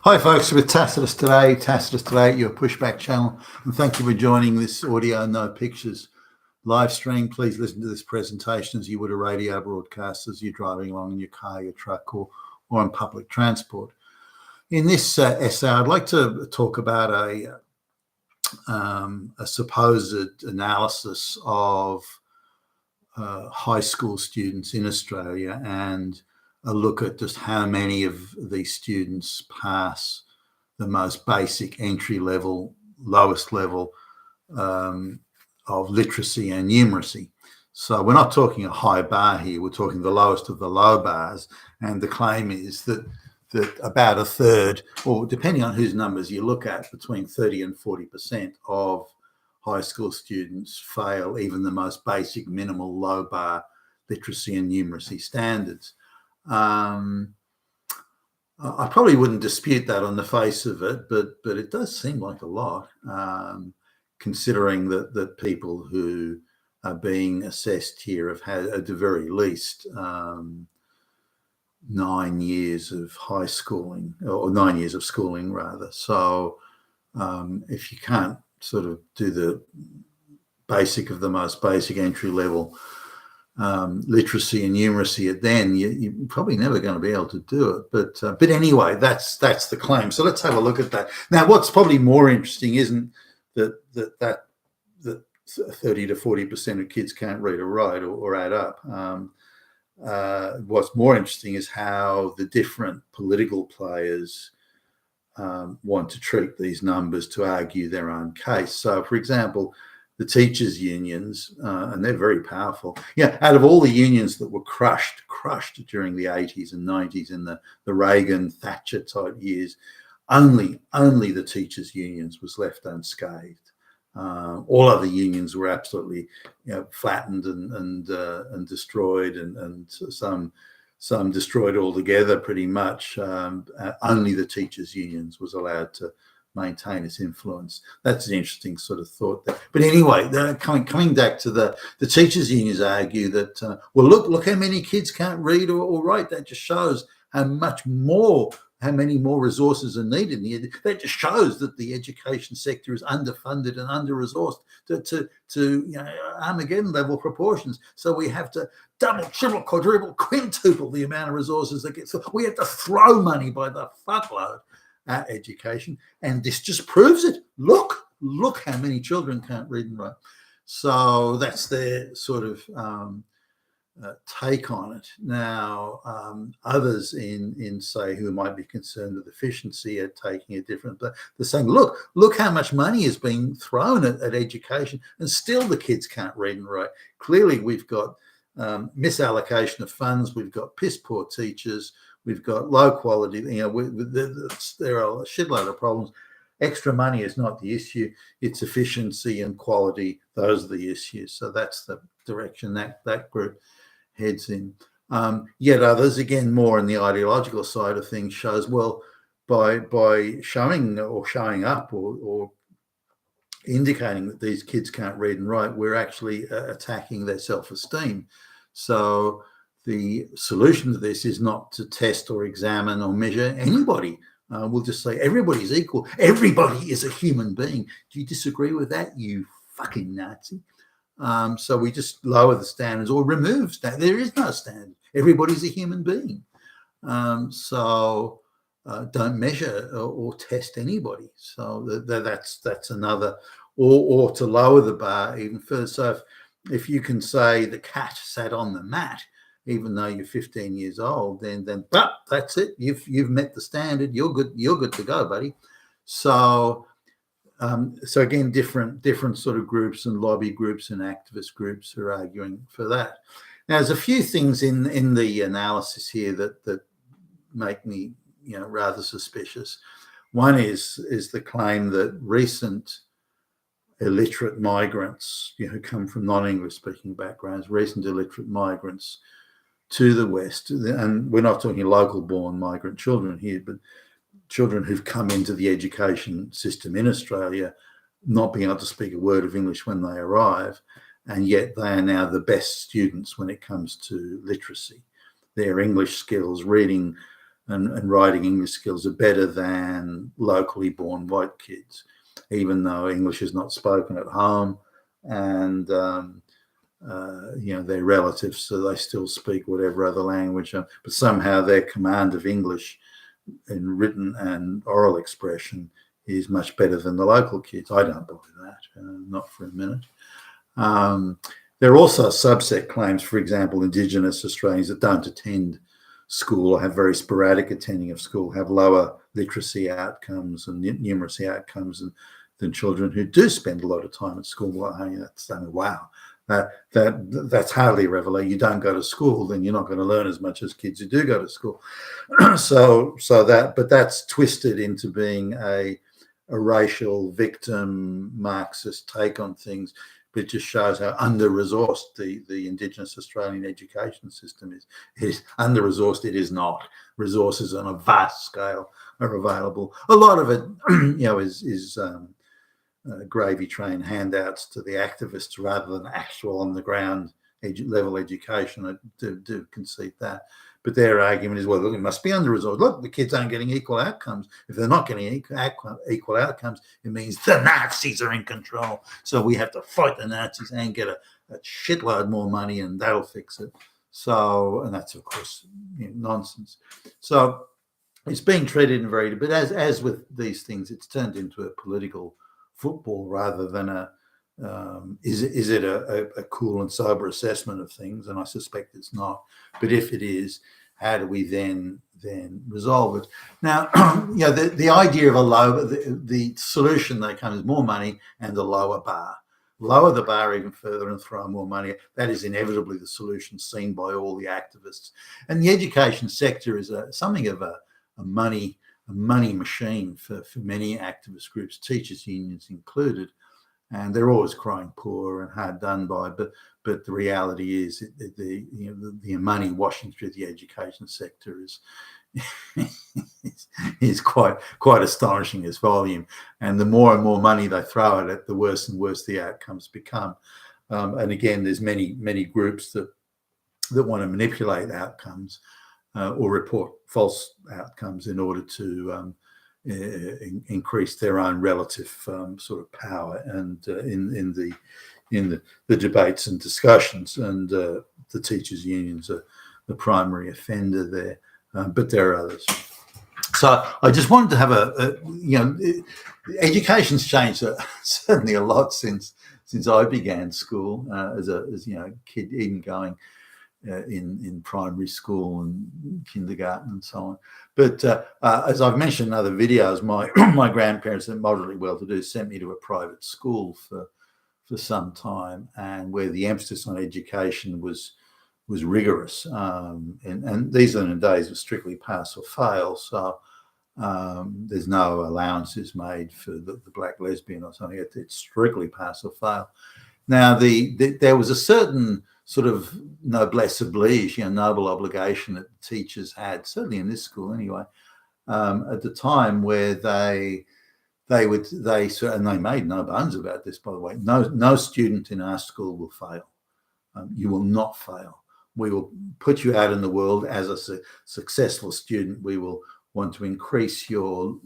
Hi folks, with Tacitus today at your pushback channel, and thank you for joining this audio no pictures live stream. Please listen to this presentation as you would a radio broadcast as you're driving along in your car, your truck, or on public transport. In this essay, I'd like to talk about a supposed analysis of high school students in Australia and a look at just how many of these students pass the most basic entry level, lowest level of literacy and numeracy. So we're not talking a high bar here, we're talking the lowest of the low bars. And the claim is that about a third, or depending on whose numbers you look at, between 30 and 40% of high school students fail even the most basic minimal low bar literacy and numeracy standards. I probably wouldn't dispute that on the face of it, but it does seem like a lot, considering that people who are being assessed here have had, at the very least, 9 years of high schooling, or 9 years of schooling rather. So if you can't sort of do the basic of the most basic entry level literacy and numeracy, then you're probably never going to be able to do it. But anyway, that's the claim. So let's have a look at that. Now, what's probably more interesting isn't that 30 to 40% of kids can't read or write or add up. What's more interesting is how the different political players want to treat these numbers to argue their own case. So, for example, the teachers' unions, and they're very powerful. Yeah, out of all the unions that were crushed during the 80s and 90s in the Reagan, Thatcher type years, only the teachers' unions was left unscathed. All other unions were absolutely, flattened and destroyed, and some destroyed altogether, pretty much. Only the teachers' unions was allowed to maintain its influence. That's an interesting sort of thought there. But anyway, coming back to the teachers' unions argue that, well, look how many kids can't read or write. That just shows how many more resources are needed. That just shows that the education sector is underfunded and under-resourced to Armageddon level proportions. So we have to double, triple, quadruple, quintuple the amount of resources that get. So we have to throw money by the fuckload at education, and this just proves it. Look how many children can't read and write. So that's their sort of take on it. Now, others in say who might be concerned with efficiency are taking a different. They're saying, look how much money is being thrown at education, and still the kids can't read and write. Clearly, we've got misallocation of funds. We've got piss poor teachers. We've got low quality. There are a shitload of problems. Extra money is not the issue. It's efficiency and quality. Those are the issues. So that's the direction that group heads in. Yet others, again, more on the ideological side of things, shows, well, by showing up or indicating that these kids can't read and write, we're actually attacking their self-esteem. So the solution to this is not to test or examine or measure anybody. We'll just say everybody's equal. Everybody is a human being. Do you disagree with that, you fucking Nazi? So we just lower the standards or remove standards. There is no standard. Everybody's a human being. So don't measure or test anybody. So that's another, or to lower the bar even further. So if you can say the cat sat on the mat, even though you're 15 years old, then but that's it. You've met the standard. You're good to go, buddy. So again, different sort of groups and lobby groups and activist groups are arguing for that. Now, there's a few things in the analysis here that make me rather suspicious. One is the claim that recent illiterate migrants who come from non-English speaking backgrounds, recent illiterate migrants to the West, and we're not talking local born migrant children here, but children who've come into the education system in Australia not being able to speak a word of English when they arrive, and yet they are now the best students when it comes to literacy. Their English skills, reading and writing English skills are better than locally born white kids, even though English is not spoken at home, and they're relatives, so they still speak whatever other language, but somehow their command of English in written and oral expression is much better than the local kids. I don't believe that, not for a minute. There are also subset claims, for example, Indigenous Australians that don't attend school or have very sporadic attending of school have lower literacy outcomes and numeracy outcomes than children who do spend a lot of time at school. Well, wow. That's hardly a revelation. You don't go to school, then you're not going to learn as much as kids who do go to school. But that's twisted into being a racial victim Marxist take on things. But it just shows how under-resourced the Indigenous Australian education system is. It is under-resourced. It is not. Resources on a vast scale are available. A lot of it, is gravy train handouts to the activists rather than actual on the ground level education. I do concede that. But their argument is, well, look, it must be under-resourced. Look, the kids aren't getting equal outcomes. If they're not getting equal outcomes, it means the Nazis are in control. So we have to fight the Nazis and get a shitload more money, and that'll fix it. And that's, of course, nonsense. So it's being treated in but as with these things, it's turned into a political football rather than is it a cool and sober assessment of things? And I suspect it's not. But if it is, how do we then resolve it? Now, the idea of the solution that comes is more money and a lower bar. Lower the bar even further and throw more money. That is inevitably the solution seen by all the activists. And the education sector is something of a money machine for many activist groups, teachers' unions included. And they're always crying poor and hard done by, but the reality is the money washing through the education sector is quite astonishing as volume. And the more and more money they throw at it, the worse and worse the outcomes become. And again, there's many groups that want to manipulate outcomes or report false outcomes in order to increase their own relative sort of power and in the debates and discussions, and the teachers' unions are the primary offender there, but there are others. So I just wanted to have education's changed certainly a lot since I began school as a kid, even going in primary school and kindergarten and so on. But as I've mentioned in other videos, my grandparents, are moderately well-to-do, sent me to a private school for some time, and where the emphasis on education was rigorous. And these are the days of strictly pass or fail. So there's no allowances made for the black lesbian or something. It's strictly pass or fail. Now, there was a certain sort of noblesse oblige, noble obligation that teachers had, certainly in this school anyway, at the time, where they and they made no bones about this, by the way. No student in our school will fail. You will not fail. We will put you out in the world as a successful student. We will want to increase your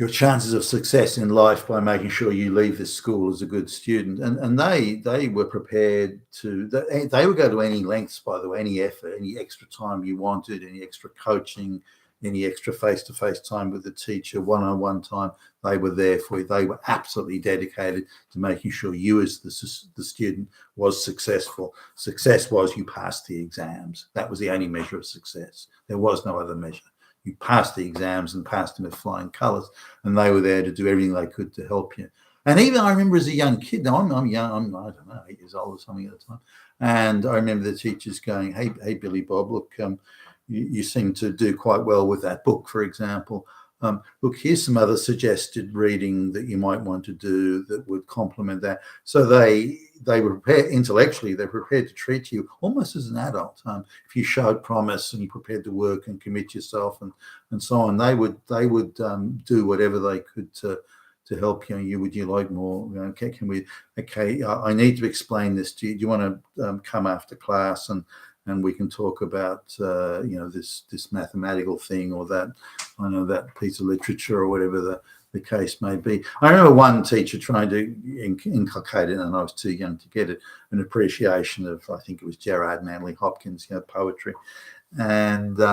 chances of success in life by making sure you leave this school as a good student. And they were prepared to, they would go to any lengths, by the way, any effort, any extra time you wanted, any extra coaching, any extra face-to-face time with the teacher, one-on-one time. They were there for you. They were absolutely dedicated to making sure you as the student was successful. Success was you passed the exams. That was the only measure of success. There was no other measure. You passed the exams and passed them with flying colours, and they were there to do everything they could to help you. And even I remember as a young kid, now I'm young, I don't know, 8 years old or something at the time, and I remember the teachers going, hey Billy Bob, look, you seem to do quite well with that book, for example. Look, here's some other suggested reading that you might want to do that would complement that. So they were prepared intellectually, they're prepared to treat you almost as an adult. If you showed promise and you prepared to work and commit yourself and so on, they would do whatever they could to help you. Would you like more? Okay, I need to explain this to you. Do you want to come after class and and we can talk about this mathematical thing or that that piece of literature or whatever the case may be. I remember one teacher trying to inculcate it, and I was too young to get it, an appreciation of, I think it was Gerard Manley Hopkins, poetry, and there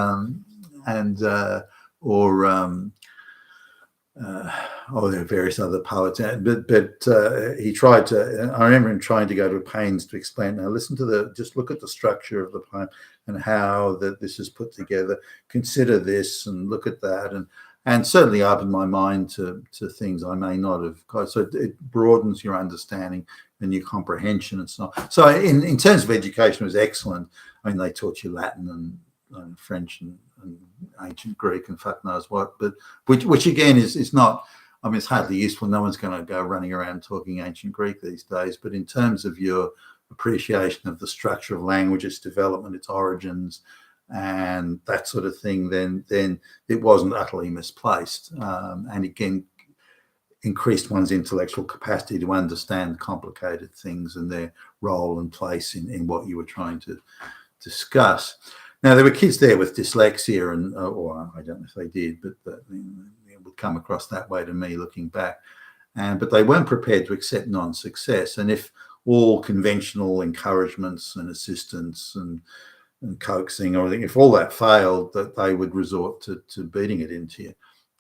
are various other poets, but he tried to. I remember him trying to go to pains to explain. Now, just look at the structure of the poem and how this is put together. Consider this and look at that, and certainly opened my mind to things I may not have got. So it broadens your understanding and your comprehension and so on. So in terms of education, it was excellent. I mean, they taught you Latin and French and ancient Greek and fuck knows what, but which again is not. I mean, it's hardly useful. No one's going to go running around talking ancient Greek these days. But in terms of your appreciation of the structure of language, its development, its origins, and that sort of thing, then it wasn't utterly misplaced. And again, increased one's intellectual capacity to understand complicated things and their role and place in what you were trying to discuss. Now, there were kids there with dyslexia, or I don't know if they did, but it would come across that way to me looking back. But they weren't prepared to accept non-success. And if all conventional encouragements and assistance and coaxing or anything, if all that failed, that they would resort to beating it into you.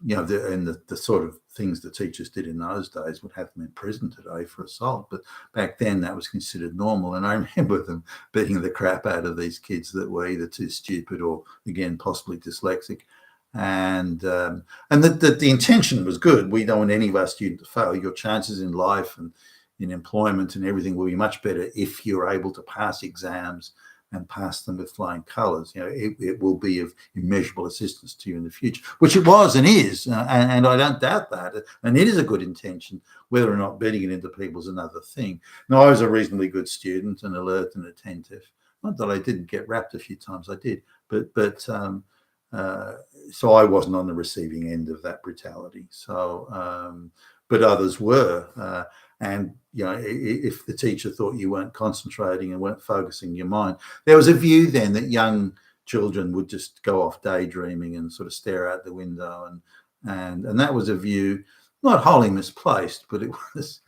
The sort of things the teachers did in those days would have them in prison today for assault. But back then that was considered normal. And I remember them beating the crap out of these kids that were either too stupid or, again, possibly dyslexic. And the intention was good. We don't want any of our students to fail. Your chances in life and in employment and everything will be much better if you're able to pass exams and pass them with flying colours. It will be of immeasurable assistance to you in the future, which it was and is, and I don't doubt that. And it is a good intention. Whether or not beating it into people is another thing. Now, I was a reasonably good student and alert and attentive. Not that I didn't get rapped a few times, I did, but so I wasn't on the receiving end of that brutality. So, but others were. And, if the teacher thought you weren't concentrating and weren't focusing your mind, there was a view then that young children would just go off daydreaming and sort of stare out the window. And that was a view not wholly misplaced, but it was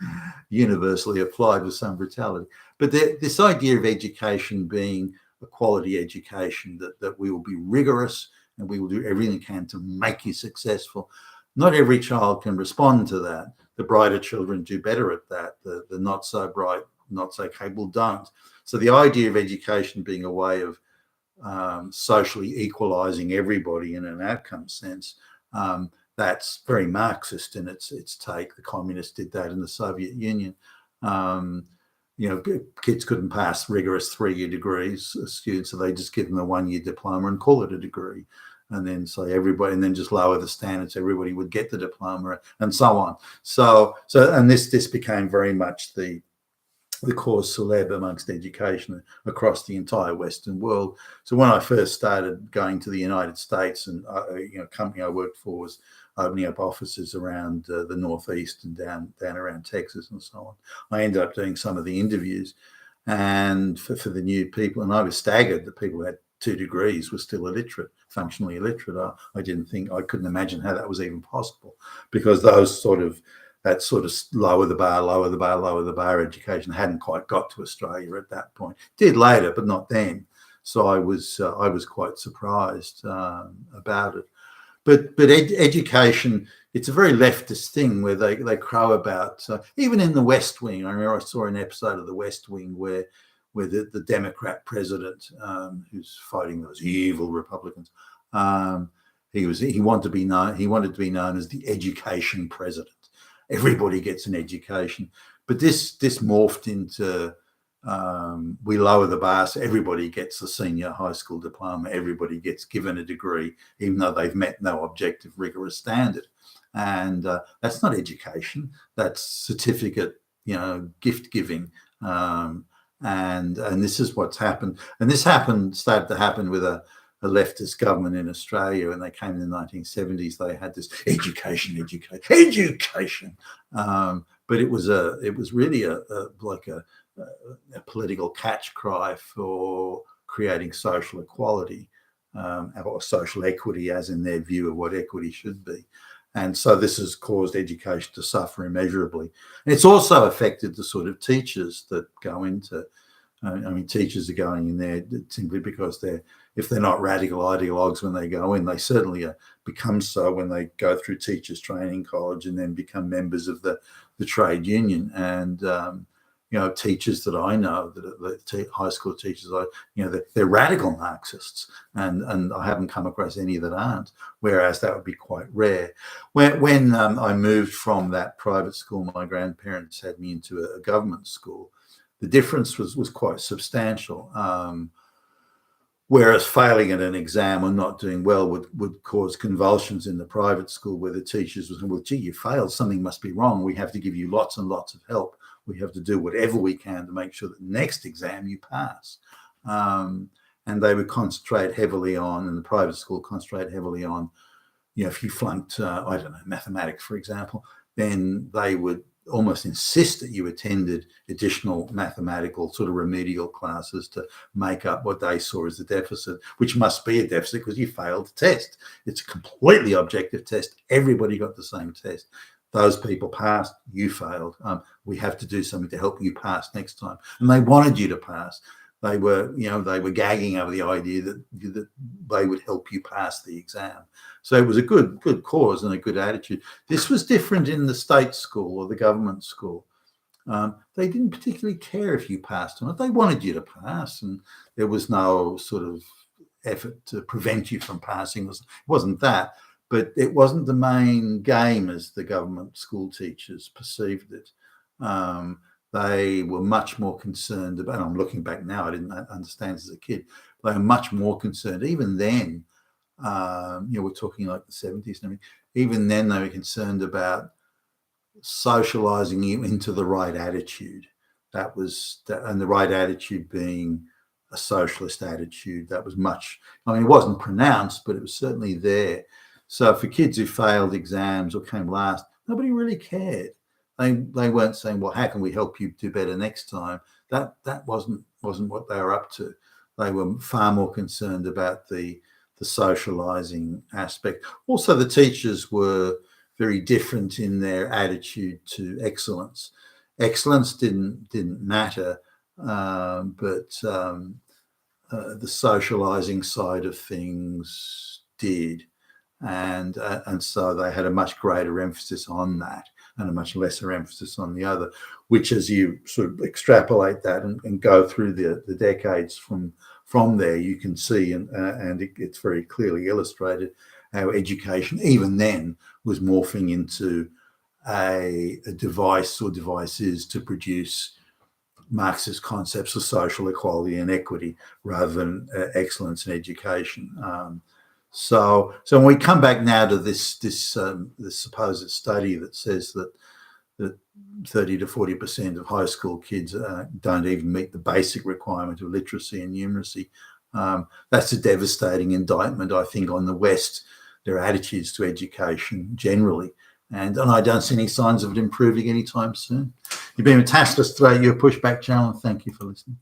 universally applied with some brutality. But this idea of education being a quality education, that we will be rigorous and we will do everything we can to make you successful. Not every child can respond to that. The brighter children do better at that. The not so bright, not so capable don't. So the idea of education being a way of socially equalizing everybody in an outcome sense, that's very Marxist in its take. The communists did that in the Soviet Union. Kids couldn't pass rigorous 3-year degrees, students, so they just give them a 1-year diploma and call it a degree. And then say everybody, and then just lower the standards. Everybody would get the diploma, and so on. So, and this became very much the cause célèbre amongst education across the entire Western world. So when I first started going to the United States, and a company I worked for was opening up offices around the Northeast and down around Texas and so on, I ended up doing some of the interviews, and for the new people, and I was staggered that people who had 2 degrees were still illiterate, functionally illiterate. I couldn't imagine how that was even possible, because that sort of lower the bar education hadn't quite got to Australia at that point. It did later, but not then. So I was quite surprised about it. But education, it's a very leftist thing where they crow about, even in the West Wing. I remember I saw an episode of the West Wing where the Democrat president, who's fighting those evil Republicans, he wanted to be known as the education president. Everybody gets an education, but this morphed into we lower the bar, so everybody gets a senior high school diploma. Everybody gets given a degree, even though they've met no objective, rigorous standard. And that's not education. That's certificate, gift giving. And this is what's happened. And this started to happen with a leftist government in Australia. When they came in the 1970s, they had this education. But it was really a political catch cry for creating social equality or social equity, as in their view of what equity should be. And so this has caused education to suffer immeasurably. And it's also affected the sort of teachers that go into, teachers are going in there simply because if they're not radical ideologues when they go in, they certainly become so when they go through teachers training college and then become members of the trade union. And teachers that I know, high school teachers, they're radical Marxists, and I haven't come across any that aren't. Whereas that would be quite rare. When I moved from that private school, my grandparents had me into a government school. The difference was quite substantial. Whereas failing at an exam or not doing well would cause convulsions in the private school, where the teachers were saying, well, gee, you failed, something must be wrong. We have to give you lots and lots of help. We have to do whatever we can to make sure that next exam you pass. And they would concentrate heavily on, in the private school, concentrate heavily on, if you flunked, mathematics, for example, then they would almost insist that you attended additional mathematical sort of remedial classes to make up what they saw as the deficit, which must be a deficit because you failed the test. It's a completely objective test. Everybody got the same test. Those people passed, you failed. We have to do something to help you pass next time. And they wanted you to pass. They were gagging over the idea that they would help you pass the exam. So it was a good cause and a good attitude. This was different in the state school or the government school. They didn't particularly care if you passed or not. They wanted you to pass, and there was no sort of effort to prevent you from passing. It wasn't that, but it wasn't the main game as the government school teachers perceived it. They were much more concerned about, and I'm looking back now, I didn't understand as a kid, they were much more concerned. Even then, we're talking like the 70s and everything, even then they were concerned about socializing you into the right attitude. And the right attitude being a socialist attitude. That was much, it wasn't pronounced, but it was certainly there. So for kids who failed exams or came last, nobody really cared. They weren't saying, well, how can we help you do better next time? That wasn't what they were up to. They were far more concerned about the socializing aspect. Also, the teachers were very different in their attitude to excellence. Excellence didn't matter, but the socializing side of things did. And so they had a much greater emphasis on that and a much lesser emphasis on the other, which, as you sort of extrapolate that and go through the decades from there, you can see, and it's very clearly illustrated, how education, even then, was morphing into a device or devices to produce Marxist concepts of social equality and equity rather than excellence in education. So when we come back now to this supposed study that says that 30 to 40% of high school kids don't even meet the basic requirement of literacy and numeracy, that's a devastating indictment, I think, on the West, their attitudes to education generally. And I don't see any signs of it improving anytime soon. You've been fantastic. Let's throw you a pushback channel. Thank you for listening.